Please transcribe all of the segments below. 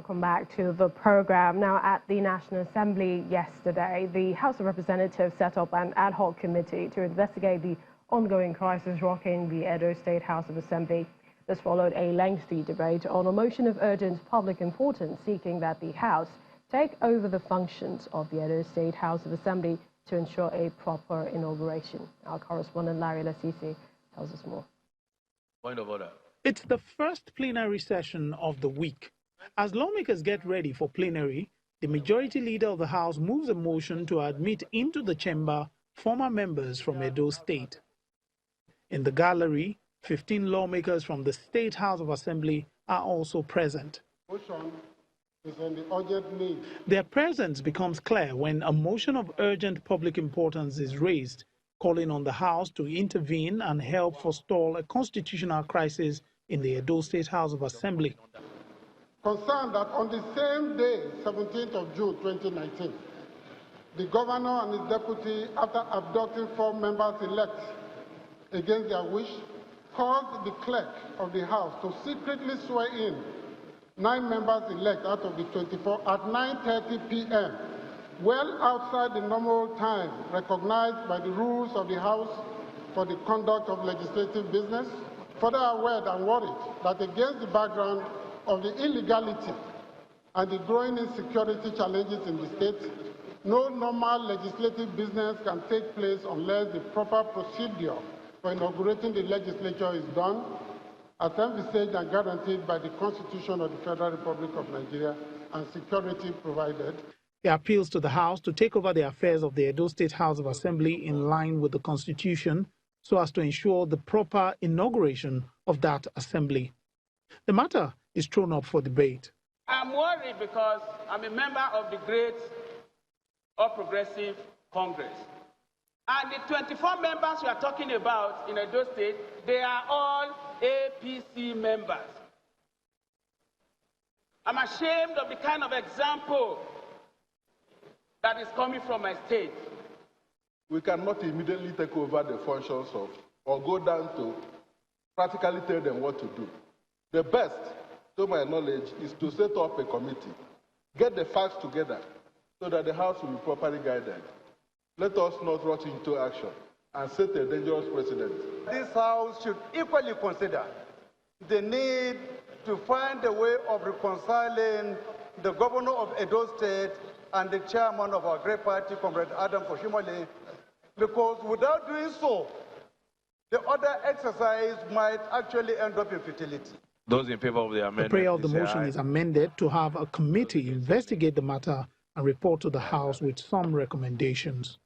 Welcome back to the program. Now, at the National Assembly yesterday, the House of Representatives set up an ad hoc committee to investigate the ongoing crisis rocking the Edo State House of Assembly. This followed a lengthy debate on a motion of urgent public importance seeking that the House take over the functions of the Edo State House of Assembly to ensure a proper inauguration. Our correspondent Larry Lasisi tells us more. Point of order. It's the first plenary session of the week. As lawmakers get ready for plenary, the majority leader of the House moves a motion to admit into the chamber former members from Edo State. In the gallery, 15 lawmakers from the State House of Assembly are also present. Motion is on the urgent need. Their presence becomes clear when a motion of urgent public importance is raised, calling on the House to intervene and help forestall a constitutional crisis in the Edo State House of Assembly. Concerned that on the same day, 17th of June 2019, the governor and his deputy, after abducting 4 members-elect against their wish, caused the clerk of the House to secretly swear in 9 members-elect out of the 24 at 9:30 p.m., well outside the normal time recognized by the rules of the House for the conduct of legislative business, further aware and worried that against the background of the illegality and the growing insecurity challenges in the state, no normal legislative business can take place unless the proper procedure for inaugurating the legislature is done, as envisaged and guaranteed by the Constitution of the Federal Republic of Nigeria and security provided. He appeals to the House to take over the affairs of the Edo State House of Assembly in line with the Constitution so as to ensure the proper inauguration of that assembly. The matter is thrown up for debate. I'm worried because I'm a member of the great All Progressive Congress. And the 24 members we are talking about in Edo State, they are all APC members. I'm ashamed of the kind of example that is coming from my state. We cannot immediately take over the functions of, or go down to practically tell them what to do. The best, to my knowledge, is to set up a committee, get the facts together so that the House will be properly guided. Let us not rush into action and set a dangerous precedent. This House should equally consider the need to find a way of reconciling the governor of Edo State and the chairman of our great party, Comrade Adam Foshimole, because without doing so, the other exercise might actually end up in futility. Those in favor of the amendment. The prayer of the motion is amended to have a committee investigate the matter and report to the House with some recommendations.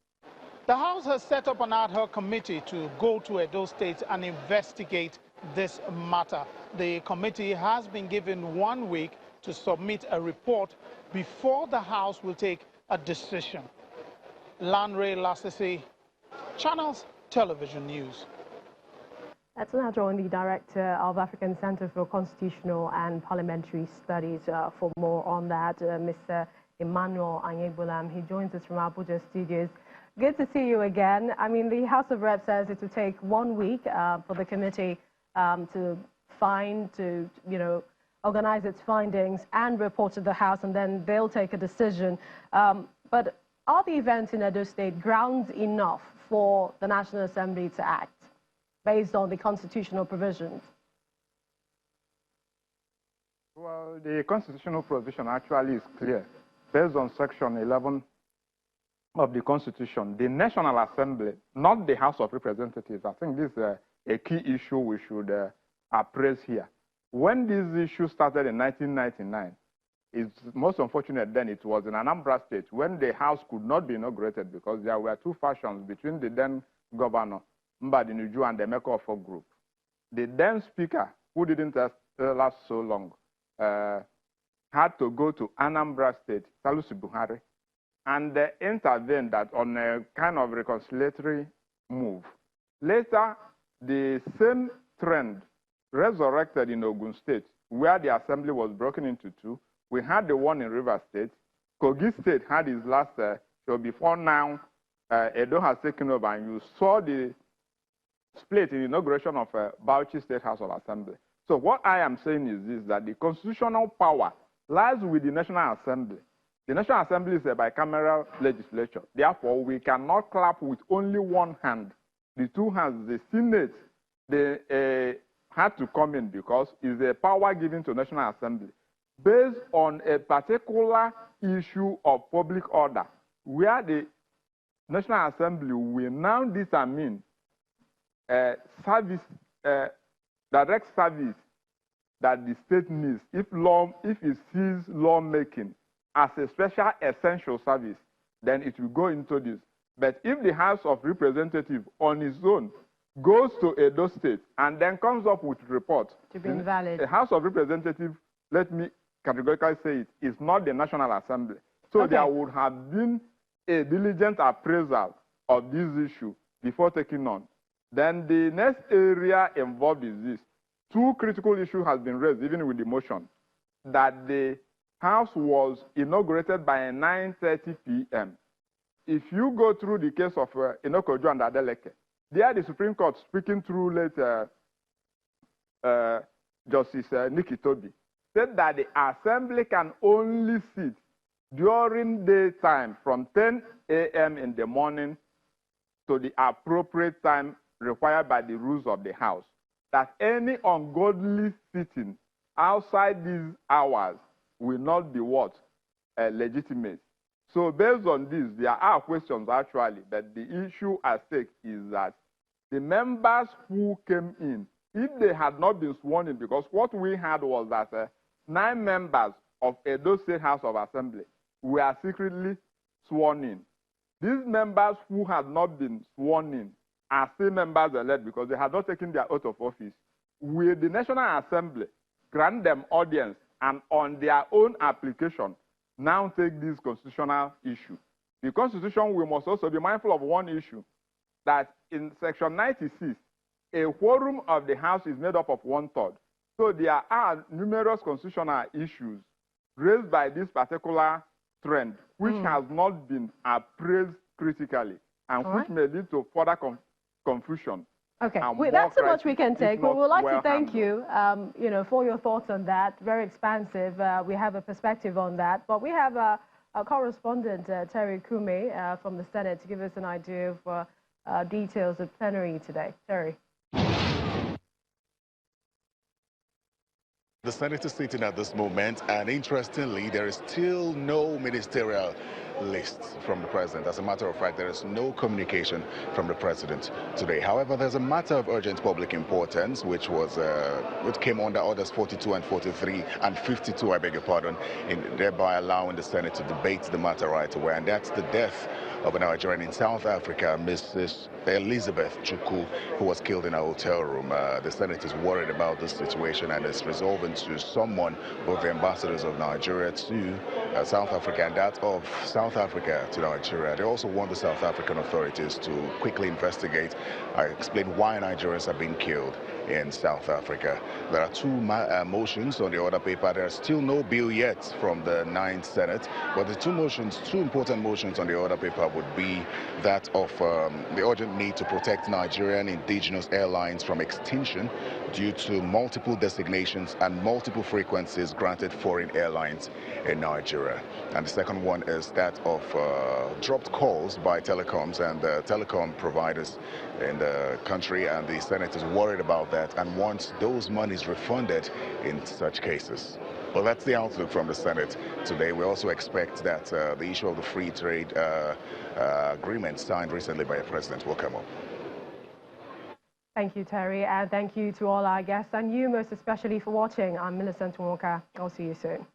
The House has set up an ad hoc committee to go to Edo State and investigate this matter. The committee has been given 1 week to submit a report before the House will take a decision. Larry Lasisi, Channels Television News. Let's now join the Director of African Center for Constitutional and Parliamentary Studies for more on that, Mr. Emmanuel Anyegbolam. He joins us from Abuja studios. Good to see you again. I mean, the House of Reps says it will take 1 week for the committee to organize its findings and report to the House, and then they'll take a decision. But are the events in Edo State grounds enough for the National Assembly to act based on the constitutional provisions? Well, the constitutional provision actually is clear. Based on Section 11 of the Constitution, the National Assembly, not the House of Representatives, I think this is a key issue we should appraise here. When this issue started in 1999, it's most unfortunate then it was in Anambra State when the House could not be inaugurated because there were 2 factions between the then governor, Mbadinuju, and the Emeka Ofo group. The then speaker, who didn't last so long, had to go to Anambra State, Salusi Buhari, and intervened that on a kind of reconciliatory move. Later, the same trend resurrected in Ogun State, where the assembly was broken into 2. We had the one in River State. Kogi State had its last show before now. Edo has taken over, and you saw the split in the inauguration of Bauchi State House of Assembly. So what I am saying is this, that the constitutional power lies with the National Assembly. The National Assembly is a bicameral legislature. Therefore, we cannot clap with only one hand. The two hands, the Senate, they had to come in because it's a power given to National Assembly based on a particular issue of public order, where the National Assembly will now determine direct service that the state needs if it sees lawmaking as a special essential service, then it will go into this. But if the House of Representatives on its own goes to Edo State and then comes up with a report, to be invalid. The House of Representatives, let me categorically say it, is not the National Assembly. So Okay. there would have been a diligent appraisal of this issue before taking on. Then the next area involved is this. Two critical issues have been raised, even with the motion, that the House was inaugurated by 9:30 p.m. If you go through the case of Inokojo and Adeleke, there the Supreme Court, speaking through late Justice Nikki Toby, said that the Assembly can only sit during daytime from 10 a.m. in the morning to the appropriate time required by the rules of the House. That any ungodly sitting outside these hours will not be what? Legitimate. So based on this, there are questions actually, but the issue at stake is that the members who came in, if they had not been sworn in, because what we had was that 9 members of Edo State House of Assembly were secretly sworn in. These members who had not been sworn in are still members elect because they had not taken their oath of office. Will the National Assembly grant them audience and on their own application now take this constitutional issue? The Constitution, we must also be mindful of one issue, that in Section 96, a quorum of the House is made up of 1/3. So there are numerous constitutional issues raised by this particular trend, which has not been appraised critically, and which may lead to further confusion. Okay, that's so much we can take. But we'd like to thank you, for your thoughts on that. Very expansive. We have a perspective on that. But we have a correspondent, Terry Kume, from the Senate, to give us an idea of details of plenary today. Terry. The Senate is sitting at this moment, and interestingly, there is still no ministerial list from the president. As a matter of fact, there is no communication from the president today. However, there's a matter of urgent public importance, which came under orders 42 and 43 and 52, I beg your pardon, thereby allowing the Senate to debate the matter right away, and that's the death of a Nigerian in South Africa, Mrs. Elizabeth Chukwu, who was killed in a hotel room. The Senate is worried about this situation and is resolving to summon both the ambassadors of Nigeria to South Africa and that of South Africa to Nigeria. They also want the South African authorities to quickly investigate, explain why Nigerians are being killed in South Africa. There are 2 motions on the order paper. There's still no bill yet from the 9th Senate, but the 2 important motions on the order paper would be that of the urgent need to protect Nigerian indigenous airlines from extinction due to multiple designations and multiple frequencies granted foreign airlines in Nigeria. And the second one is that of dropped calls by telecoms and telecom providers in the country, and the Senate is worried about that and wants those monies refunded in such cases. Well, that's the outlook from the Senate today. We also expect that the issue of the free trade agreement signed recently by the president will come up. Thank you, Terry, and thank you to all our guests and you most especially for watching. I'm Millicent Walker. I'll see you soon.